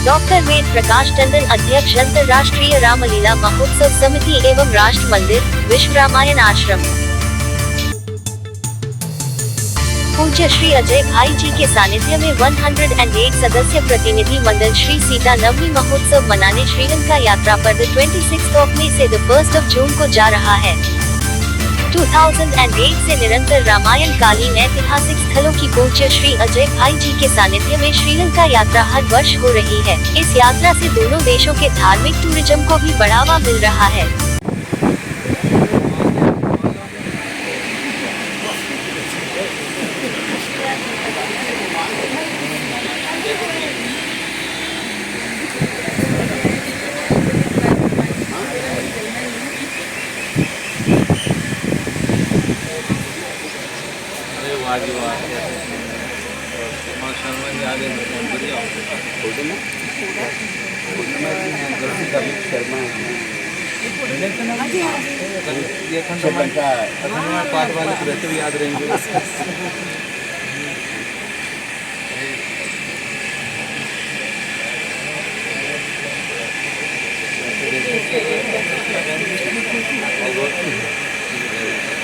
Doctor Ved Prakash Tandon अध्यक्ष अंतर्राष्ट्रीय रामलीला महोत्सव समिति एवं राष्ट्र मंदिर विश्व रामायण आश्रम। पूज्य श्री अजय भाई जी के सानिध्य में 108 सदस्य प्रतिनिधि मंडल श्री सीता नवमी महोत्सव मनाने श्रीलंका यात्रा पर 26 मई से 1 जून को जा रहा है। 2008 से निरंतर रामायण कालीन ऐतिहासिक स्थलों की पूज्य श्री अजय भाई जी के सानिध्य में श्रीलंका यात्रा हर वर्ष हो रही है। इस यात्रा से दोनों देशों के धार्मिक टूरिज्म को भी बढ़ावा मिल रहा है। पाठ वाले रहते याद रहेंगे।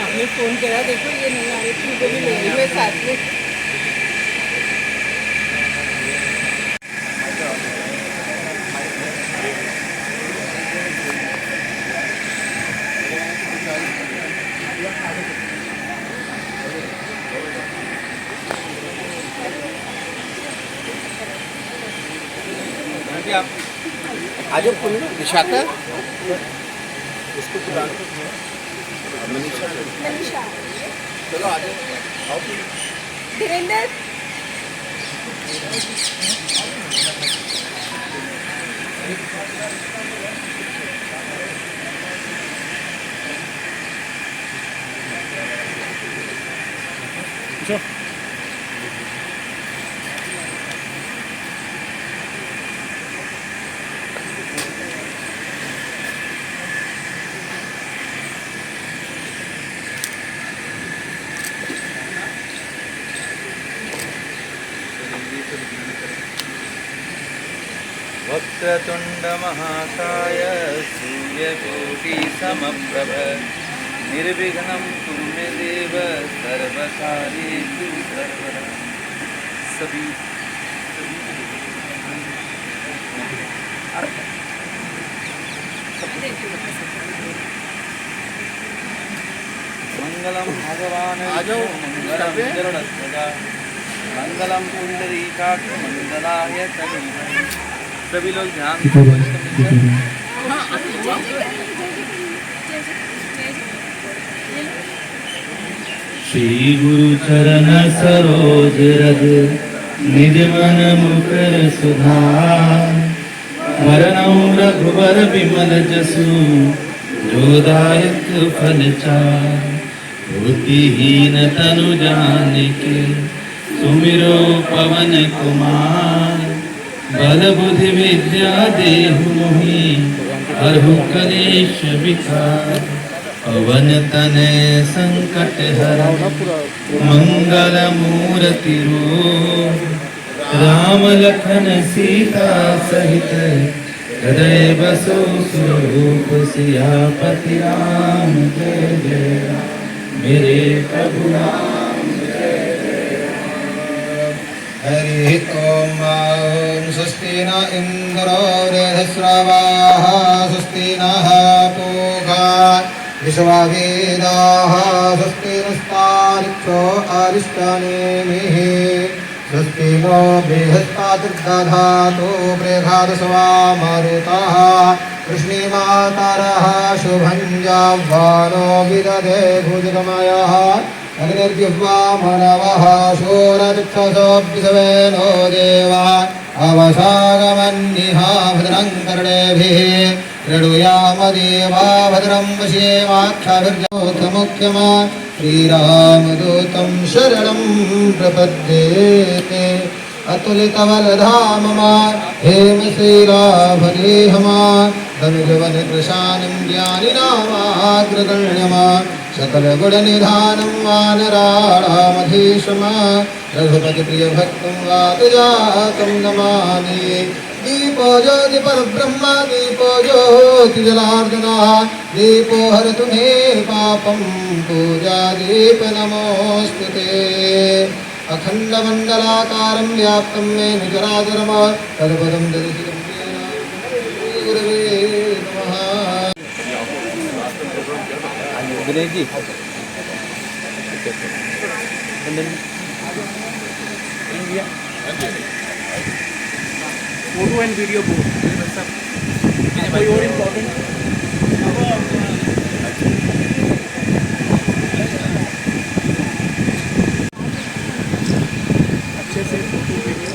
आपने फोन करा, देखो ये नहीं आ रही थी, मुझे भी ले आई मैं साथ में। आज विशाखा उसको मनीषा चलो आज धीरेन्द्र वक्रतुंड महाकाय सूर्यकोटि समप्रभ निर्विघ्नं कुरु मे देव सर्वकार्येषु सर्वदा। सभी मंगलम भगवान मंगलम पुंडरीकाक्ष मंगलाय तनूय। सभी लोग ध्यान श्री गुरु चरण सरोज रज निज मन मुकर सुधार वरनौ रघुवर विमल जसु जो दायक फल चार। बुद्धिहीन तनु जानिके सुमिरो पवन कुमार बल बुद्धि विद्या देहु मोहि हरहु कलेश विकार। पवन तनय संकट हरण मंगल मूर्ति रूप राम लखन सीता सहित हृदय बसो स्वरूप। सियापति राम जय जय राम मेरे प्रभु राम जय जय राम। हरि ओम स्वस्ति न इंद्रो वृद्धश्रवाः स्वस्ति नः पूषा विश्ववेदाः स्वस्ति नस्तार्क्ष्यो अरिष्टनेमिः स्वस्ति नो बृहस्पतिर्दधातु बृहद्स्वा मरुतः कृष्णीमातरः शुभं जाह्वानो विदधे भुजगमयः अग्निर्जिह्वा मनवः शूरचक्षुषोऽभिषवेनो देवा अवसागमन्निहा भद्रं कर्णेभिः कृणुयाम देवा भद्रं पश्येमाक्षभिर्जोतमुख्यमा श्रीरामदूतं शरणं प्रपद्ये। अतुलितबलधाम हेमश्रीराभदेहमा धनुजवनकृशानं ज्ञानिनामाग्रगण्यमा सकलगुणनिधानं वानराणामधीशमा रघुपतिप्रियभक्तं वातजातं नमामि। दीपो ज्योति परब्रह्म दीपो ज्योति जलार्दनः दीपो हरतु मे पापं पूजा दीप नमोस्तुते अखण्डमण्डलाकारं व्याप्तं येन चराचरं तत्पदं दर्शितं येन गुरवे नमः। Dinesh ji photo and video both कोई और इम्पोर्टेंट अच्छे से फोटो वीडियो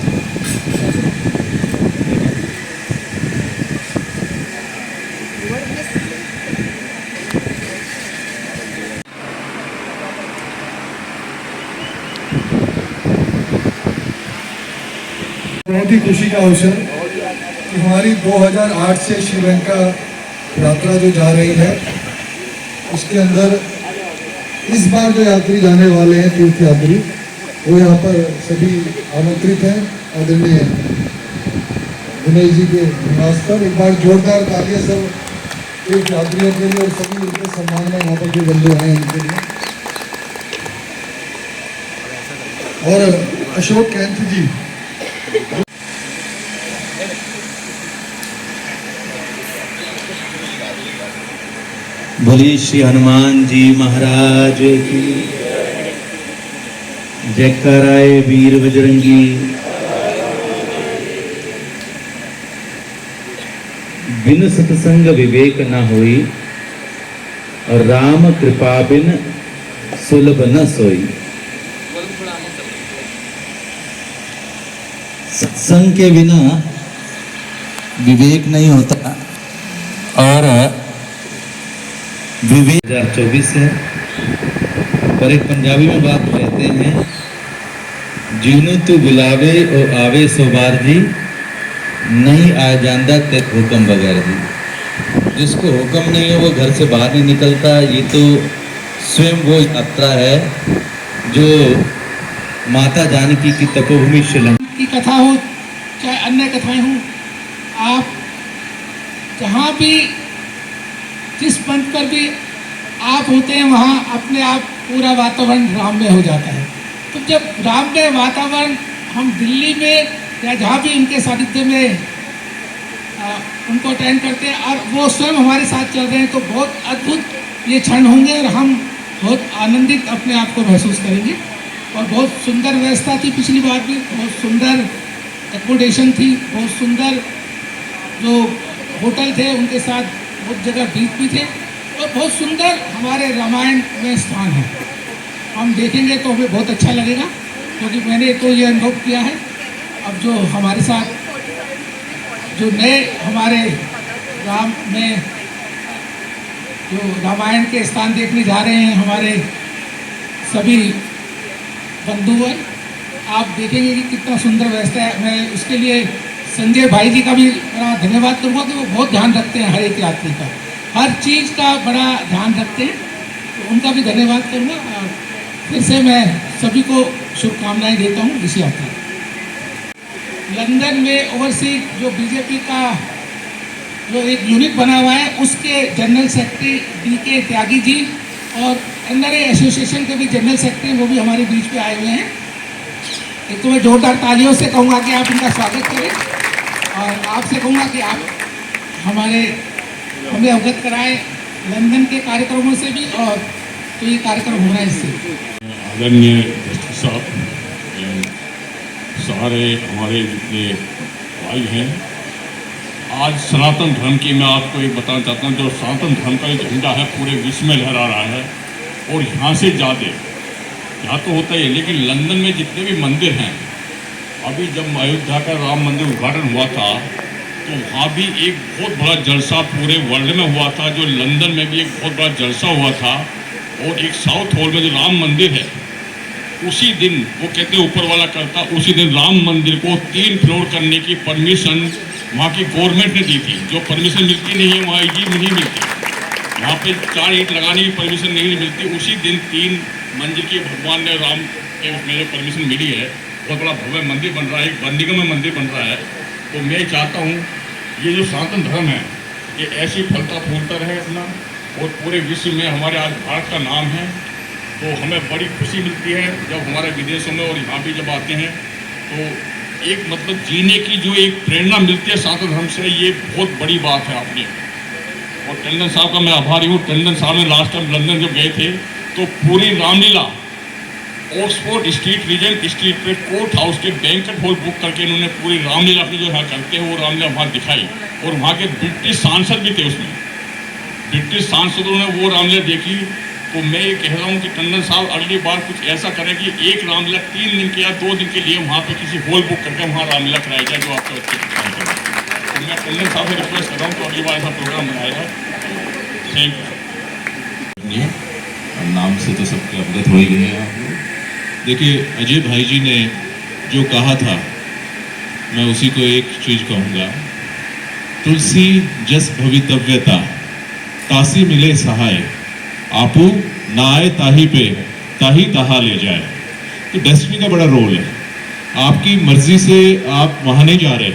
बहुत ही खुशी का अवसर कि हमारी 2008 से श्रीलंका यात्रा जो जा रही है उसके अंदर इस बार जो यात्री जाने वाले हैं तीर्थ यात्री वो यहाँ पर सभी आमंत्रित हैं आदरणीय दिनेश जी के निवास पर। एक बार जोरदार तालियां सब तीर्थ यात्रियों के लिए और सभी उनके सम्मान में यहाँ पर जो बंधु आए उनके लिए। और अशोक कैंथ जी बोलिए श्री हनुमान जी महाराज की जयकाराय वीर बजरंगी। बिन सत्संग विवेक न होई और राम कृपा बिन सुलभ न सोई। सत्संग के बिना विवेक नहीं होता और विवेक 2024 है। पर एक पंजाबी में बात कहते हैं, जिन्हों तू बुलावे और आवे सो बार जी, नहीं आ जांदा ते हुक्म बगैर जी। जिसको हुक्म नहीं है वो घर से बाहर नहीं निकलता। ये तो स्वयं वो यात्रा है जो माता जानकी की तपोभूमि श्रीलंका की कथा हो चाहे अन्य कथाएं हों, आप जहाँ भी जिस पंथ पर भी आप होते हैं वहाँ अपने आप पूरा वातावरण राममय हो जाता है। तो जब राममय वातावरण हम दिल्ली में या जहाँ भी उनके सानिध्य में उनको अटेंड करते हैं और वो स्वयं हमारे साथ चल रहे हैं तो बहुत अद्भुत ये क्षण होंगे और हम बहुत आनंदित अपने आप को महसूस करेंगे। और बहुत सुंदर व्यवस्था थी पिछली बार भी, बहुत सुंदर एकोमोडेशन थी, बहुत सुंदर जो होटल थे उनके साथ बहुत जगह बीच भी थे और बहुत सुंदर हमारे रामायण में स्थान है। हम देखेंगे तो हमें बहुत अच्छा लगेगा क्योंकि मैंने तो ये अनुभव किया है। अब जो हमारे साथ जो नए हमारे राम में जो रामायण के स्थान देखने जा रहे हैं हमारे सभी बंधुवर, आप देखेंगे कि कितना सुंदर व्यवस्था है। मैं उसके लिए संजय भाई जी का भी बड़ा धन्यवाद करूँगा कि वो बहुत ध्यान रखते हैं हर एक यात्री का, हर चीज़ का बड़ा ध्यान रखते हैं, तो उनका भी धन्यवाद करूँगा। और फिर से मैं सभी को शुभकामनाएं देता हूँ इस यात्रा। लंदन में ओवरसीज जो बीजेपी का जो एक यूनिट बना हुआ है उसके general secretary DK Tyagi ji और NRA एसोसिएशन के भी जनरल सेक्रेटरी वो भी हमारे बीच में आए हुए हैं। एक तो मैं जोरदार तालियों से कहूँगा कि आप उनका स्वागत करें और आपसे कहूँगा कि आप हमें अवगत कराएं लंदन के कार्यक्रमों से भी और तो ये कार्यक्रम हो रहा है इससे। आदरणीय साहब, सारे हमारे जितने भाई हैं, आज सनातन धर्म की मैं आपको एक बताना चाहता हूँ। जो सनातन धर्म का झंडा है पूरे विश्व में लहरा रहा है और यहाँ से ज़्यादा यहाँ तो होता ही है, लेकिन लंदन में जितने भी मंदिर हैं, अभी जब अयोध्या का राम मंदिर उद्घाटन हुआ था तो वहाँ भी एक बहुत बड़ा जलसा पूरे वर्ल्ड में हुआ था। जो लंदन में भी एक बहुत बड़ा जलसा हुआ था और एक साउथ हॉल में जो राम मंदिर है उसी दिन वो कहते हैं ऊपर वाला करता, उसी दिन राम मंदिर को 3 फ्लोर करने की परमिशन वहाँ की गवर्नमेंट ने दी थी। जो परमिशन मिलती नहीं है वहाँ इजी नहीं मिलती, वहाँ पे 4 ईंट लगाने की परमिशन नहीं मिलती। उसी दिन 3 मंजिल की भगवान ने राम के उसमें जो परमिशन मिली है, बहुत बड़ा भव्य मंदिर बन रहा है, एक बंदीगम में मंदिर बन रहा है। तो मैं चाहता हूँ ये जो सनातन धर्म है ये ऐसे फलता फूलता रहे अपना, और पूरे विश्व में हमारे आज भारत का नाम है। तो हमें बड़ी खुशी मिलती है जब हमारे विदेशों में और यहाँ भी जब आते हैं तो एक मतलब जीने की जो एक प्रेरणा मिलती है सनातन धर्म से, ये बहुत बड़ी बात है आपने। और टंडन साहब का मैं आभारी हूँ। टंडन साहब ने लास्ट टाइम लंदन जब गए थे तो पूरी Ramlila Oxford Street Regent Street पे कोर्ट हाउस के बैंकेट हॉल बुक करके इन्होंने पूरी रामलीला अपनी जो है करते हैं वो रामलीला वहाँ दिखाई, और वहाँ के ब्रिटिश सांसद भी थे उसमें, ब्रिटिश सांसदों ने वो रामलीला देखी। तो मैं ये कह रहा हूँ कि टंडन साहब अगली बार कुछ ऐसा करें कि एक रामलीला 3 दिन के या 2 दिन के लिए वहाँ पे किसी हॉल बुक करके वहाँ रामलीला कराई जाए जो आपके बच्चे काम करें। तो मैं टंडन साहब से रिक्वेस्ट कर रहा हूँ तो अगली बार ऐसा प्रोग्राम बनाएगा। Thank you. नाम से तो सबके अवगत हो ही गए हैं आप लोग। देखिए, अजय भाई जी ने जो कहा था मैं उसी को एक चीज कहूँगा, तुलसी जस भवितव्यता तासी मिले सहाय, आपू ना आए ताही पे ताही तहा ले जाए। तो डेस्टिनी का बड़ा रोल है, आपकी मर्जी से आप वहाँ नहीं जा रहे,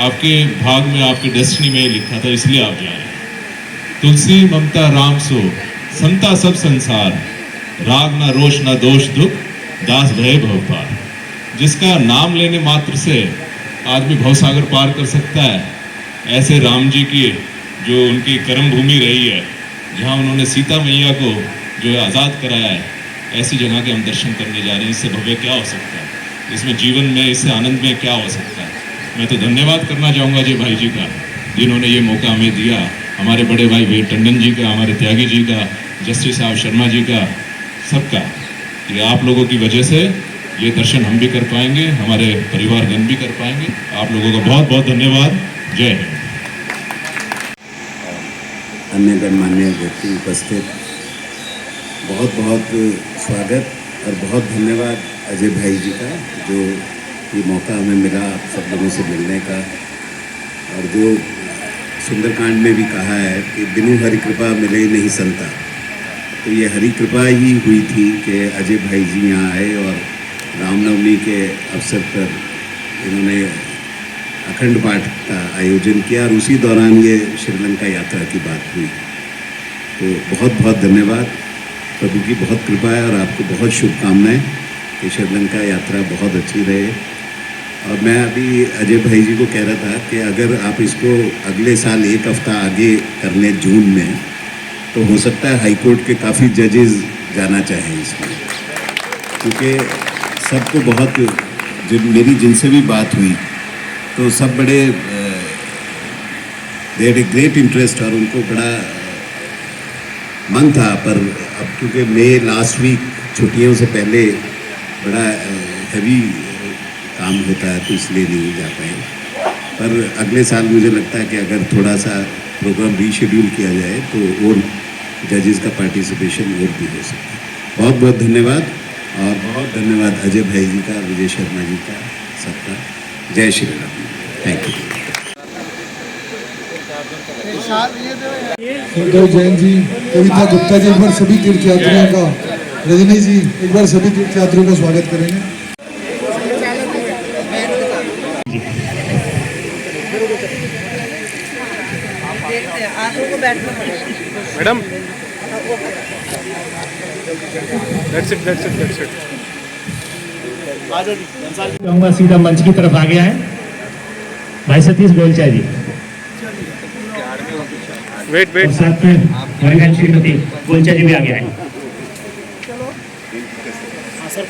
आपके भाग में आपके डेस्टिनी में लिखा था इसलिए आप जा रहे हैं। तुलसी ममता राम सो संता सब संसार, राग ना रोष ना दोष दुख, दास भय भव पार। जिसका नाम लेने मात्र से आदमी भवसागर पार कर सकता है, ऐसे राम जी की जो उनकी कर्म भूमि रही है, जहाँ उन्होंने सीता मैया को जो है आज़ाद कराया है, ऐसी जगह के हम दर्शन करने जा रहे हैं। इससे भव्य क्या हो सकता है, इसमें जीवन में इससे आनंद में क्या हो सकता है। मैं तो धन्यवाद करना चाहूँगा अजय भाई जी का, जिन्होंने ये मौका हमें दिया, हमारे बड़े भाई वीर टंडन जी का, हमारे त्यागी जी का, जस्टिस साहब शर्मा जी का, सबका, कि आप लोगों की वजह से ये दर्शन हम भी कर पाएंगे, हमारे परिवारजन भी कर पाएंगे। आप लोगों का बहुत बहुत धन्यवाद। जय हिंद। अन्य गणमान्य व्यक्ति उपस्थित, बहुत बहुत स्वागत और बहुत धन्यवाद अजय भाई जी का, जो ये मौका हमें मिला आप सब लोगों से मिलने का। और जो सुंदरकांड में भी कहा है कि बिनु हरि कृपा मिले नहीं संता, तो ये हरि कृपा ही हुई थी कि अजय भाई जी यहाँ आए और रामनवमी के अवसर पर इन्होंने अखंड पाठ का आयोजन किया, और उसी दौरान ये श्रीलंका यात्रा की बात हुई। तो बहुत बहुत धन्यवाद, प्रभु की बहुत कृपा है और आपको बहुत शुभकामनाएं कि श्रीलंका यात्रा बहुत अच्छी रहे। और मैं अभी अजय भाई जी को कह रहा था कि अगर आप इसको अगले साल 1 हफ्ता आगे करने जून में, तो हो सकता है हाई कोर्ट के काफ़ी जजेस जाना चाहें इसमें, क्योंकि सबको बहुत, जो मेरी जिनसे भी बात हुई तो सब बड़े they had a great interest और उनको बड़ा मन था। पर अब क्योंकि मई लास्ट वीक छुट्टियों से पहले बड़ा हैवी काम होता है तो इसलिए नहीं जा पाए। पर अगले साल मुझे लगता है कि अगर थोड़ा सा प्रोग्राम रीशेड्यूल किया जाए तो और जजेस का पार्टिसिपेशन और भी हो सकता है। बहुत बहुत धन्यवाद, और बहुत धन्यवाद अजय भाई जी का, विजय शर्मा जी का, सबका। जय श्री राम। Thank you. संतोष जैन जी, कविता गुप्ता जी, एक बार सभी तीर्थयात्रियों का, रजनी जी एक बार सभी तीर्थयात्रियों का स्वागत करेंगे। मैडम that's it कहूँगा सीधा मंच की तरफ आ गया है भाई सतीश गोलचा जी, वेट और साथ में भाई बहन श्रीमती गोलचा जी भी आ गया है।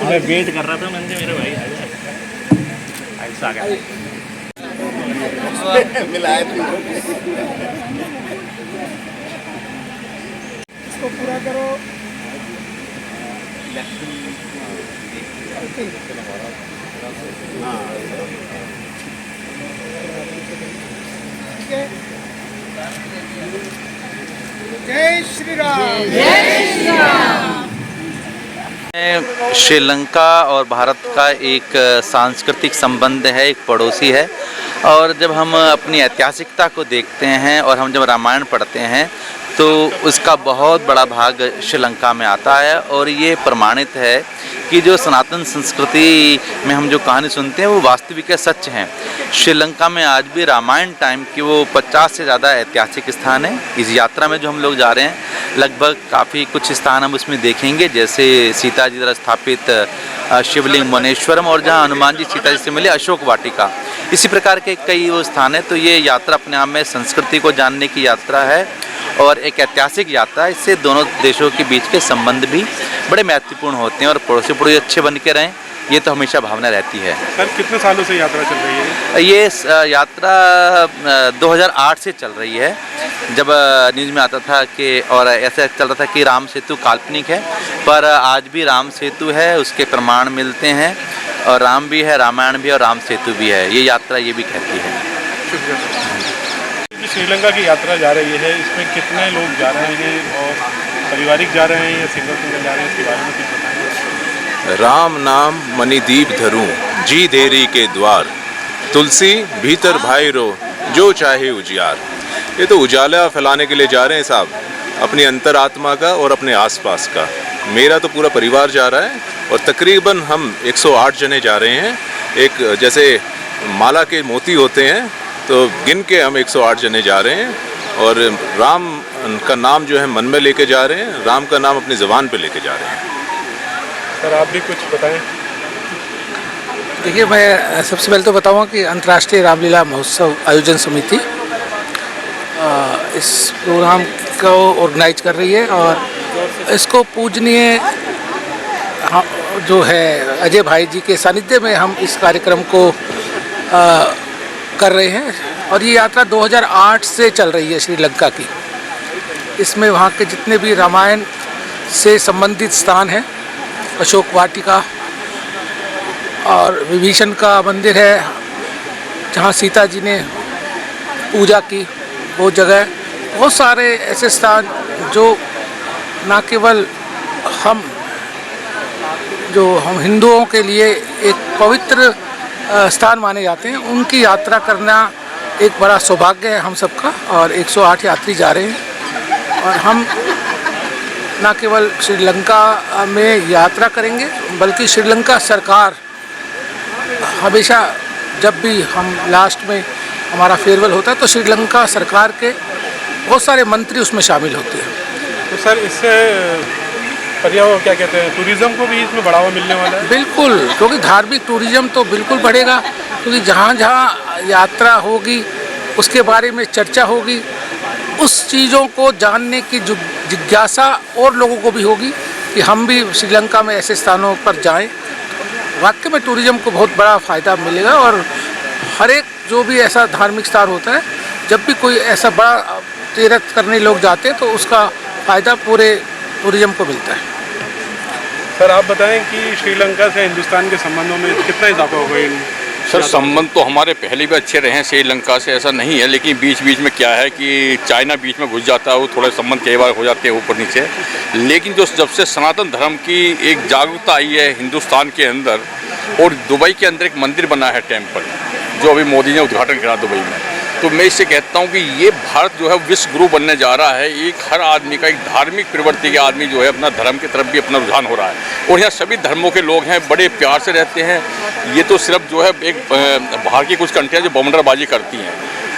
मैं वेट कर रहा था, मैंने मेरे भाई आ गया इसको पूरा करो। जय श्री राम। जय श्री राम। श्रीलंका और भारत का एक सांस्कृतिक संबंध है, एक पड़ोसी है। और जब हम अपनी ऐतिहासिकता को देखते हैं और हम जब रामायण पढ़ते हैं तो उसका बहुत बड़ा भाग श्रीलंका में आता है। और ये प्रमाणित है कि जो सनातन संस्कृति में हम जो कहानी सुनते हैं वो वास्तविक है, सच हैं। श्रीलंका में आज भी रामायण टाइम की वो 50 से ज़्यादा ऐतिहासिक स्थान है। इस यात्रा में जो हम लोग जा रहे हैं लगभग काफ़ी कुछ स्थान हम उसमें देखेंगे, जैसे सीता जी द्वारा स्थापित शिवलिंग मनेश्वरम और जहाँ हनुमान जी सीता जी से मिले अशोक वाटिका, इसी प्रकार के कई वो स्थान है। तो ये यात्रा अपने आप में संस्कृति को जानने की यात्रा है और एक ऐतिहासिक यात्रा है। इससे दोनों देशों के बीच के संबंध भी बड़े महत्वपूर्ण होते हैं और पड़ोसी पड़ोसी अच्छे बन के रहें, ये तो हमेशा भावना रहती है। सर कितने सालों से यात्रा चल रही है? ये यात्रा 2008 से चल रही है, जब न्यूज़ में आता था कि और ऐसा चल रहा था कि राम सेतु काल्पनिक है, पर आज भी राम सेतु है, उसके प्रमाण मिलते हैं और राम भी है, रामायण भी और राम सेतु भी है। ये यात्रा ये भी कहती है। श्रीलंका की यात्रा जा रही है, इसमें कितने लोग जा रहे हैं और पारिवारिक जा रहे हैं या सिंगल जा रहे हैं, इसके बारे में कुछ बताएंगे? राम नाम मणिदीप धरूं, जी देरी के द्वार, तुलसी भीतर भाई रो, जो चाहे उजियार। ये तो उजाला फैलाने के लिए जा रहे हैं साहब, अपनी अंतरात्मा का और अपने आसपास का। मेरा तो पूरा परिवार जा रहा है और तकरीबन हम 108 जने जा रहे हैं। एक जैसे माला के मोती होते हैं तो गिन के हम 108 जने जा रहे हैं और राम का नाम जो है मन में लेके जा रहे हैं, राम का नाम अपनी ज़बान पे लेके जा रहे हैं। सर आप भी कुछ बताएं। देखिए, मैं सबसे पहले तो बताऊंगा कि अंतर्राष्ट्रीय रामलीला महोत्सव आयोजन समिति इस प्रोग्राम को ऑर्गेनाइज कर रही है और इसको पूजनीय जो है अजय भाई जी के सानिध्य में हम इस कार्यक्रम को कर रहे हैं। और ये यात्रा 2008 से चल रही है श्रीलंका की। इसमें वहाँ के जितने भी रामायण से संबंधित स्थान हैं, अशोक वाटिका और विभीषण का मंदिर है जहाँ सीता जी ने पूजा की, वो जगह, बहुत सारे ऐसे स्थान जो न केवल हम हिंदुओं के लिए एक पवित्र स्थान माने जाते हैं, उनकी यात्रा करना एक बड़ा सौभाग्य है हम सबका। और 108 यात्री जा रहे हैं और हम न केवल श्रीलंका में यात्रा करेंगे बल्कि श्रीलंका सरकार हमेशा, जब भी हम लास्ट में हमारा फेयरवेल होता है तो श्रीलंका सरकार के बहुत सारे मंत्री उसमें शामिल होते हैं। तो सर इससे पर्यावरण क्या कहते हैं, टूरिज्म को भी इसमें बढ़ावा मिलने वाला है? बिल्कुल, क्योंकि धार्मिक टूरिज्म तो बिल्कुल बढ़ेगा, क्योंकि जहाँ जहाँ यात्रा होगी उसके बारे में चर्चा होगी, उस चीज़ों को जानने की जिज्ञासा और लोगों को भी होगी कि हम भी श्रीलंका में ऐसे स्थानों पर जाएं। वाकई में टूरिज्म को बहुत बड़ा फ़ायदा मिलेगा और हर एक जो भी ऐसा धार्मिक स्थान होता है, जब भी कोई ऐसा बड़ा तीर्थ करने लोग जाते हैं तो उसका फ़ायदा पूरे टूरिज्म को मिलता है। सर आप बताएं कि श्रीलंका से हिंदुस्तान के संबंधों में कितना इजाफा होगा इन? सर संबंध तो हमारे पहले भी अच्छे रहे हैं श्रीलंका से, ऐसा नहीं है, लेकिन बीच बीच में क्या है कि चाइना बीच में घुस जाता है, वो थोड़े संबंध कई बार हो जाते हैं ऊपर नीचे। लेकिन जो जब से सनातन धर्म की एक जागरूकता आई है हिंदुस्तान के अंदर, और दुबई के अंदर एक मंदिर बना है टेम्पल, जो अभी मोदी ने उद्घाटन करा दुबई में, तो मैं इससे कहता हूँ कि ये भारत जो है विश्व गुरु बनने जा रहा है। एक हर आदमी का, एक धार्मिक प्रवृत्ति के आदमी जो है अपना धर्म की तरफ भी अपना रुझान हो रहा है और यहाँ सभी धर्मों के लोग हैं, बड़े प्यार से रहते हैं। ये तो सिर्फ जो है एक बाहर की कुछ कंट्रियाँ जो बमंडरबाजी करती हैं,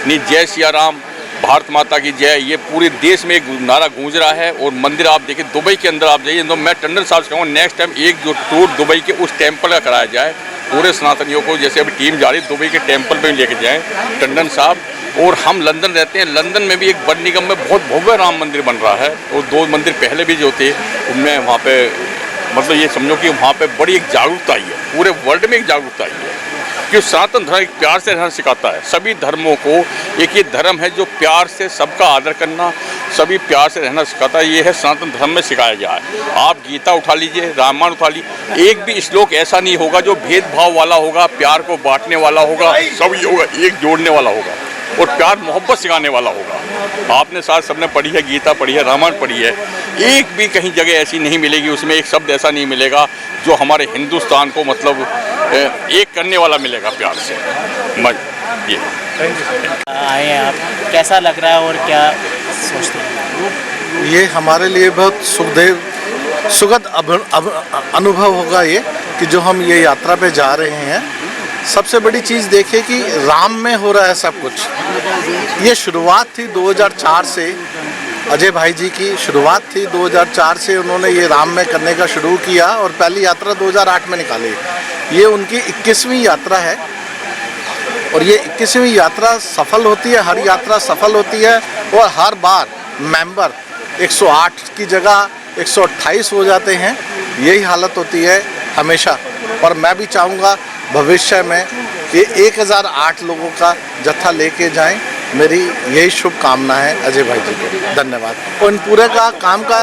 नहीं, जय सिया राम, भारत माता की जय, ये पूरे देश में एक नारा गूंज रहा है। और मंदिर आप देखिए दुबई के अंदर, आप जाइए, तो मैं टंडन साहब से कहूँगा नेक्स्ट टाइम एक जो टूर दुबई के उस टेम्पल का कराया जाए, पूरे सनातनियों को, जैसे अभी टीम जा रही है दुबई के टेम्पल पे लेके जाएं टंडन साहब। और हम लंदन रहते हैं, लंदन में भी एक वन निगम में बहुत भव्य राम मंदिर बन रहा है, और 2 मंदिर पहले भी जो थे उनमें वहाँ पे मतलब ये समझो कि वहाँ पे बड़ी एक जागरूकता आई है, पूरे वर्ल्ड में एक जागरूकता आई है कि सनातन धर्म एक प्यार से रहना सिखाता है सभी धर्मों को। एक ये धर्म है जो प्यार से सबका आदर करना, सभी प्यार से रहना सिखाता है, ये है सनातन धर्म में सिखाया गया है। आप गीता उठा लीजिए, रामायण उठा लीजिए, एक भी श्लोक ऐसा नहीं होगा जो भेदभाव वाला होगा, प्यार को बांटने वाला होगा, सब ये होगा एक जोड़ने वाला होगा और प्यार मोहब्बत सिखाने वाला होगा। आपने साथ सबने पढ़ी है, गीता पढ़ी है, रामायण पढ़ी है, एक भी कहीं जगह ऐसी नहीं मिलेगी, उसमें एक शब्द ऐसा नहीं मिलेगा जो हमारे हिंदुस्तान को मतलब एक करने वाला मिलेगा प्यार से। ये आए आप, कैसा लग रहा है और क्या सोचते हैं? ये हमारे लिए बहुत सुखद अनुभव होगा ये कि जो हम ये यात्रा पे जा रहे हैं। सबसे बड़ी चीज़ देखिए कि राम में हो रहा है सब कुछ। ये शुरुआत थी 2004 से, अजय भाई जी की शुरुआत थी 2004 से। उन्होंने ये राम में करने का शुरू किया और पहली यात्रा 2008 में निकाली। ये उनकी 21वीं यात्रा है और ये 21वीं यात्रा सफल होती है। हर यात्रा सफल होती है और हर बार मेंबर 108 की जगह 128 हो जाते हैं। यही हालत होती है हमेशा। और मैं भी चाहूँगा भविष्य में कि 1008 लोगों का जत्था लेके जाएं। मेरी यही शुभकामना है अजय भाई जी को। धन्यवाद। और इन पूरे का काम का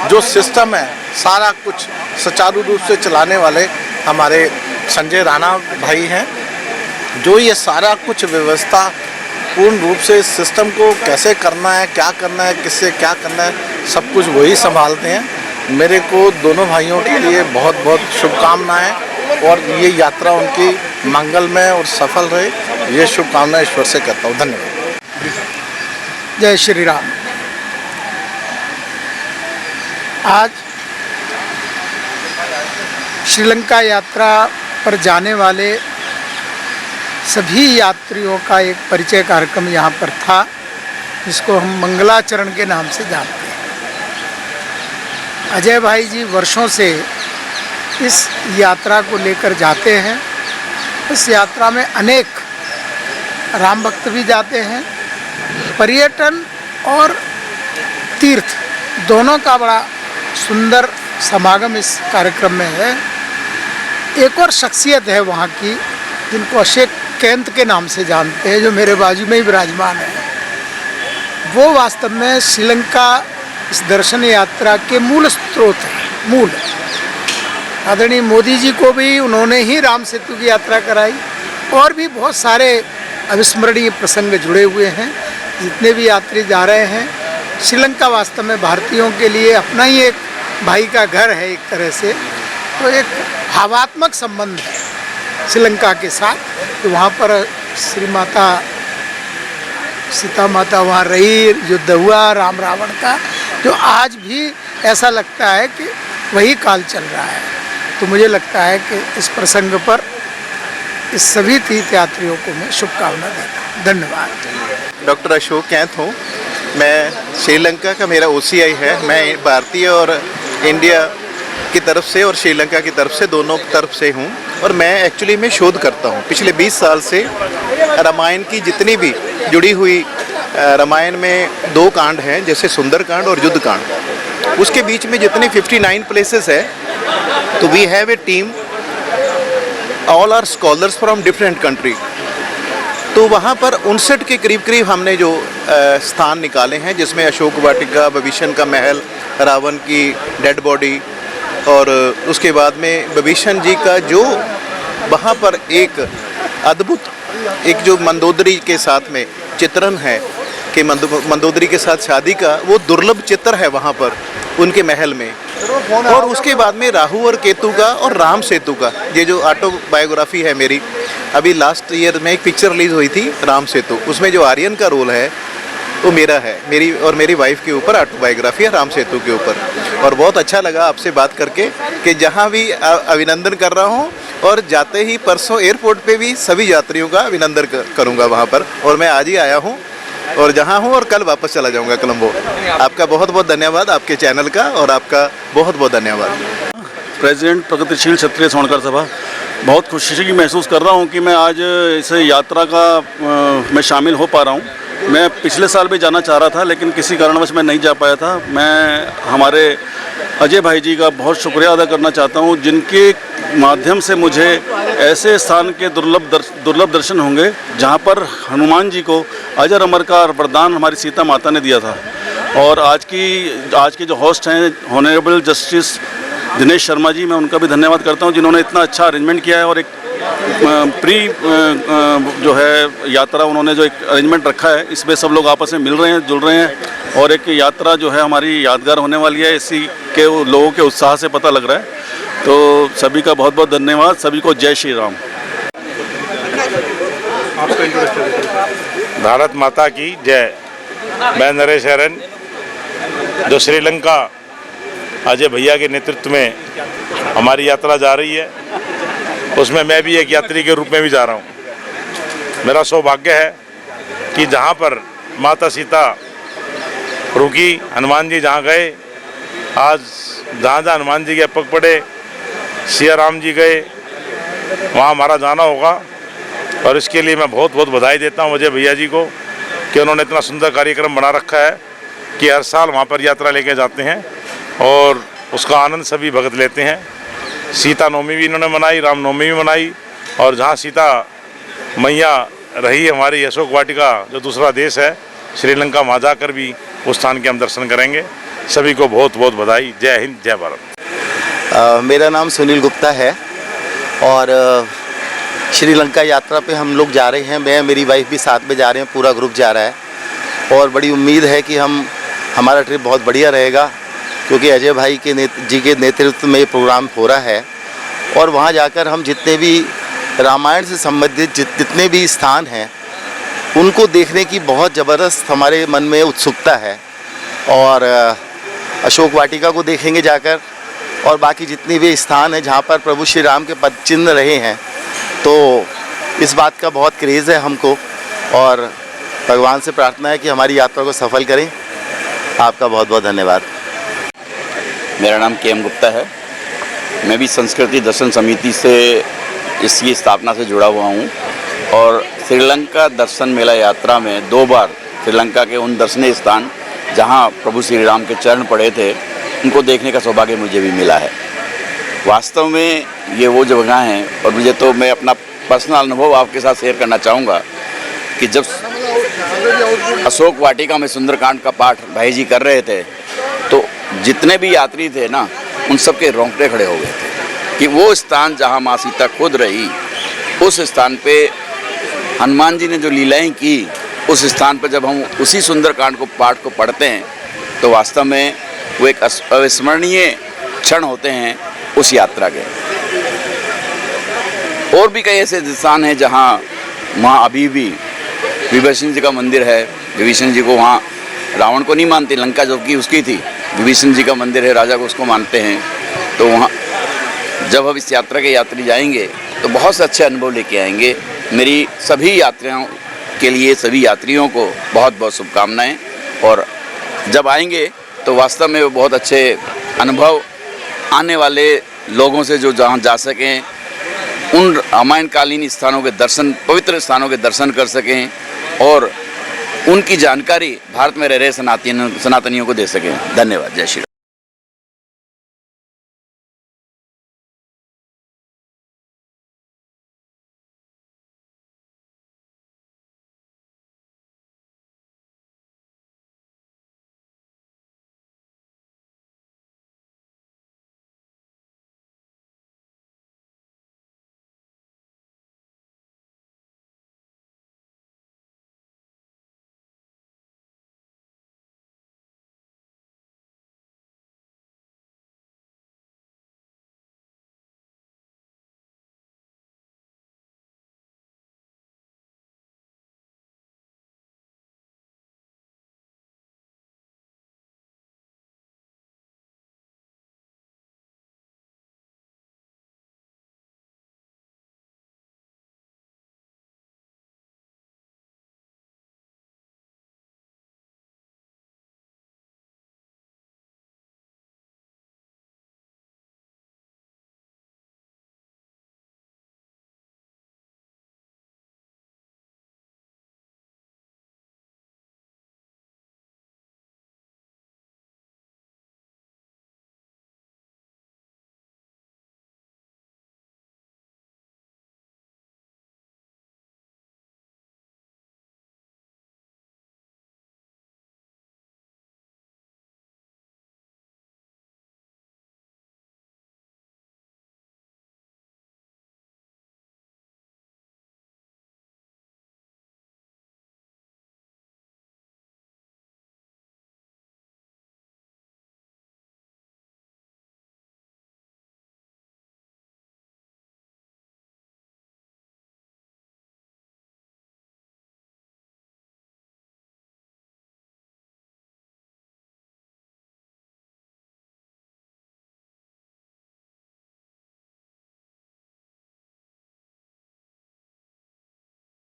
जो सिस्टम है, सारा कुछ सुचारू रूप से चलाने वाले हमारे संजय राणा भाई हैं, जो ये सारा कुछ व्यवस्था पूर्ण रूप से इस सिस्टम को कैसे करना है, क्या करना है, किससे क्या करना है, सब कुछ वही संभालते हैं। मेरे को दोनों भाइयों के लिए बहुत बहुत शुभकामनाएं और ये यात्रा उनकी मंगलमय और सफल रहे, ये शुभकामनाएं ईश्वर से करता हूँ। धन्यवाद। जय श्री राम। आज श्रीलंका यात्रा पर जाने वाले सभी यात्रियों का एक परिचय कार्यक्रम यहाँ पर था, जिसको हम मंगलाचरण के नाम से जानते हैं। अजय भाई जी वर्षों से इस यात्रा को लेकर जाते हैं। इस यात्रा में अनेक राम भक्त भी जाते हैं। पर्यटन और तीर्थ दोनों का बड़ा सुंदर समागम इस कार्यक्रम में है। एक और शख्सियत है वहाँ की, जिनको अशोक कैंत के नाम से जानते हैं, जो मेरे बाजू में ही विराजमान है। वो वास्तव में श्रीलंका इस दर्शन यात्रा के मूल स्रोत हैं। मूल आदरणीय मोदी जी को भी उन्होंने ही राम सेतु की यात्रा कराई और भी बहुत सारे अविस्मरणीय प्रसंग जुड़े हुए हैं। जितने भी यात्री जा रहे हैं, श्रीलंका वास्तव में भारतीयों के लिए अपना ही एक भाई का घर है एक तरह से। तो एक भावात्मक संबंध है श्रीलंका के साथ। तो वहाँ पर श्री माता सीता माता वहाँ रही, युद्ध हुआ राम रावण का, जो आज भी ऐसा लगता है कि वही काल चल रहा है। तो मुझे लगता है कि इस प्रसंग पर इस सभी तीर्थयात्रियों को मैं शुभकामना देता हूँ। धन्यवाद। डॉक्टर अशोक कैंत हूँ। मैं श्रीलंका का, मेरा OCI है। मैं भारतीय और इंडिया की तरफ से और श्रीलंका की तरफ से, दोनों तरफ से हूँ। और मैं एक्चुअली में शोध करता हूँ पिछले 20 साल से। रामायण की जितनी भी जुड़ी हुई, रामायण में 2 कांड हैं, जैसे सुंदर कांड और युद्ध कांड। उसके बीच में जितने 59 प्लेसेस है, तो we have a team, all are scholars from different country. तो वहाँ पर 59 के करीब करीब हमने जो स्थान निकाले हैं, जिसमें अशोक वाटिका, विभीषण का महल, रावण की डेड बॉडी, और उसके बाद में विभीषण जी का जो वहाँ पर एक अद्भुत, एक जो मंदोदरी के साथ में चित्रण है कि मंदोदरी के साथ शादी का, वो दुर्लभ चित्र है वहाँ पर उनके महल में। और उसके बाद में राहु और केतु का और राम सेतु का, ये जो ऑटोबायोग्राफी है मेरी, अभी लास्ट ईयर में एक पिक्चर रिलीज हुई थी राम सेतु, उसमें जो आर्यन का रोल है वो मेरा है, मेरी और मेरी वाइफ के ऊपर ऑटोबायोग्राफी है राम सेतु के ऊपर। और बहुत अच्छा लगा आपसे बात करके कि जहाँ भी अभिनंदन कर रहा हूँ, और जाते ही परसों एयरपोर्ट पे भी सभी यात्रियों का अभिनंदन करूँगा वहाँ पर। और मैं आज ही आया हूँ और जहाँ हूँ, और कल वापस चला जाऊँगा कोलंबो। आपका बहुत बहुत धन्यवाद, आपके चैनल का, और आपका बहुत बहुत धन्यवाद। प्रेसिडेंट प्रगतिशील क्षत्रिय स्वर्णकार सभा, बहुत खुशी की महसूस कर रहा हूँ कि मैं आज इस यात्रा का मैं शामिल हो पा रहा हूँ। मैं पिछले साल भी जाना चाह रहा था, लेकिन किसी कारणवश मैं नहीं जा पाया था। मैं हमारे अजय भाई जी का बहुत शुक्रिया अदा करना चाहता हूँ, जिनके माध्यम से मुझे ऐसे स्थान के दुर्लभ दर्शन होंगे जहाँ पर हनुमान जी को अजर अमर का वरदान हमारी सीता माता ने दिया था। और आज के जो होस्ट हैं ऑनरेबल जस्टिस दिनेश शर्मा जी, मैं उनका भी धन्यवाद करता हूं, जिन्होंने इतना अच्छा अरेंजमेंट किया है। और एक जो है यात्रा उन्होंने जो एक अरेंजमेंट रखा है, इसमें सब लोग आपस में मिल रहे हैं, जुड़ रहे हैं, और एक यात्रा जो है हमारी यादगार होने वाली है। इसी के लोगों के उत्साह से पता लग रहा है। तो सभी का बहुत बहुत धन्यवाद। सभी को जय श्री राम। भारत माता की जय। मैं नरेश हरन जो श्रीलंका अजय भैया के नेतृत्व में हमारी यात्रा जा रही है, उसमें मैं भी एक यात्री के रूप में भी जा रहा हूँ। मेरा सौभाग्य है कि जहाँ पर माता सीता रुकी, हनुमान जी जहाँ गए, आज जहाँ जहाँ हनुमान जी के पग पड़े, सिया राम जी गए, वहाँ हमारा जाना होगा। और इसके लिए मैं बहुत बहुत बधाई देता हूँ अजय भैया जी को कि उन्होंने इतना सुंदर कार्यक्रम बना रखा है कि हर साल वहाँ पर यात्रा लेके जाते हैं और उसका आनंद सभी भक्त लेते हैं। सीता नवमी भी इन्होंने मनाई, राम नवमी भी मनाई, और जहाँ सीता मैया रही हमारी अशोक वाटिका जो दूसरा देश है श्रीलंका, वहाँ जाकर भी उस स्थान के हम दर्शन करेंगे। सभी को बहुत बहुत बधाई। जय हिंद, जय भारत। मेरा नाम सुनील गुप्ता है और श्रीलंका यात्रा पे हम लोग जा रहे हैं। मैं, मेरी वाइफ भी साथ में जा रहे हैं, पूरा ग्रुप जा रहा है और बड़ी उम्मीद है कि हमारा ट्रिप बहुत बढ़िया रहेगा, क्योंकि अजय भाई के नेतृत्व में ये प्रोग्राम हो रहा है। और वहाँ जाकर हम जितने भी रामायण से संबंधित जितने भी स्थान हैं उनको देखने की बहुत ज़बरदस्त हमारे मन में उत्सुकता है। और अशोक वाटिका को देखेंगे जाकर, और बाकी जितने भी स्थान हैं जहाँ पर प्रभु श्री राम के पद चिन्ह रहे हैं, तो इस बात का बहुत क्रेज़ है हमको और भगवान से प्रार्थना है कि हमारी यात्रा को सफल करें। आपका बहुत बहुत धन्यवाद। मेरा नाम के.एम. गुप्ता है। मैं भी संस्कृति दर्शन समिति से इसकी स्थापना से जुड़ा हुआ हूँ और श्रीलंका दर्शन मेला यात्रा में 2 बार श्रीलंका के उन दर्शनीय स्थान जहाँ प्रभु श्री राम के चरण पड़े थे उनको देखने का सौभाग्य मुझे भी मिला है। वास्तव में ये वो जगह हैं और मुझे तो मैं अपना पर्सनल अनुभव आपके साथ शेयर करना चाहूँगा कि जब अशोक वाटिका में सुंदरकांड का पाठ भाई जी कर रहे थे तो जितने भी यात्री थे ना, उन सब के रोंगटे खड़े हो गए थे कि वो स्थान जहाँ माँ सीता खुद रही, उस स्थान पे हनुमान जी ने जो लीलाएं की, उस स्थान पर जब हम उसी सुंदरकांड को पाठ को पढ़ते हैं तो वास्तव में वो एक अविस्मरणीय क्षण होते हैं उस यात्रा के। और भी कई ऐसे स्थान हैं जहाँ वहाँ अभी भी विभीषण जी का मंदिर है। विभीषण जी को वहाँ रावण को नहीं मानते, लंका जो कि उसकी थी, विभीषण जी का मंदिर है, राजा को उसको मानते हैं। तो वहाँ जब हम इस यात्रा के यात्री जाएंगे तो बहुत से अच्छे अनुभव लेके आएंगे। मेरी सभी यात्रियों के लिए, सभी यात्रियों को बहुत बहुत शुभकामनाएं। और जब आएंगे तो वास्तव में वो बहुत अच्छे अनुभव आने वाले लोगों से जो जहाँ जा सकें, उन रामायणकालीन स्थानों के दर्शन, पवित्र स्थानों के दर्शन कर सकें और उनकी जानकारी भारत में रह रहे सनातनियों को दे सकें। धन्यवाद। जय श्री राम।